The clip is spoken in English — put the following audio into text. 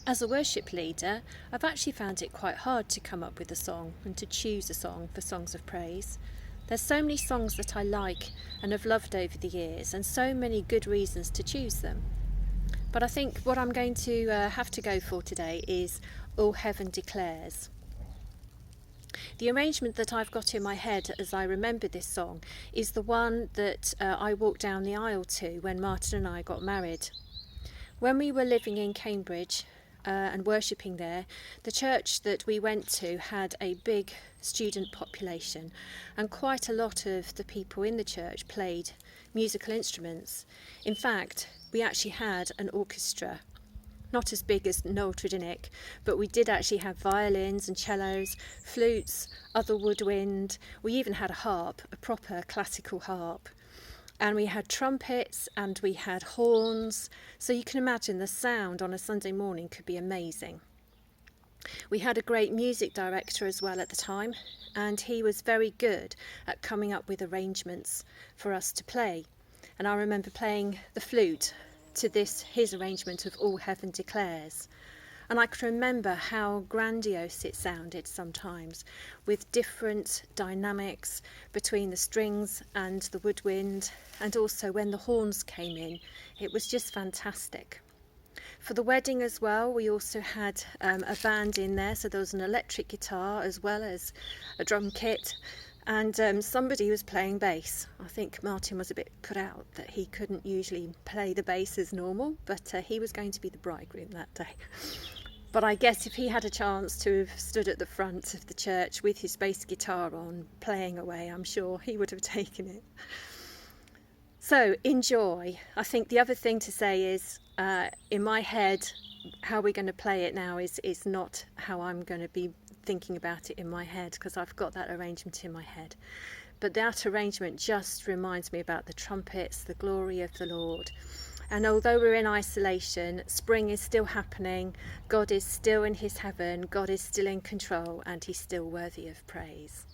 As a worship leader, I've actually found it quite hard to come up with a song and to choose a song for Songs of Praise. There's so many songs that I like and have loved over the years, and so many good reasons to choose them. But I think what I'm going to have to go for today is All Heaven Declares. The arrangement that I've got in my head as I remember this song is the one that I walked down the aisle to when Martin and I got married. When we were living in Cambridge and worshipping there, the church that we went to had a big student population, and quite a lot of the people in the church played musical instruments. In fact, we actually had an orchestra. Not as big as Noel Tredinnick, but we did actually have violins and cellos, flutes, other woodwind. We even had a harp, a proper classical harp. And we had trumpets and we had horns. So you can imagine the sound on a Sunday morning could be amazing. We had a great music director as well at the time, and he was very good at coming up with arrangements for us to play. And I remember playing the flute to his arrangement of All Heaven Declares. And I can remember how grandiose it sounded sometimes, with different dynamics between the strings and the woodwind, and also when the horns came in. It was just fantastic. For the wedding as well, we also had a band in there, so there was an electric guitar as well as a drum kit, and somebody was playing bass. I think Martin was a bit put out that he couldn't usually play the bass as normal, but he was going to be the bridegroom that day. But I guess if he had a chance to have stood at the front of the church with his bass guitar on, playing away, I'm sure he would have taken it. So enjoy. I think the other thing to say is, in my head, how we're going to play it now is not how I'm going to be thinking about it in my head, because I've got that arrangement in my head. But that arrangement just reminds me about the trumpets, the glory of the Lord. And although we're in isolation, spring is still happening, God is still in his heaven, God is still in control, and he's still worthy of praise.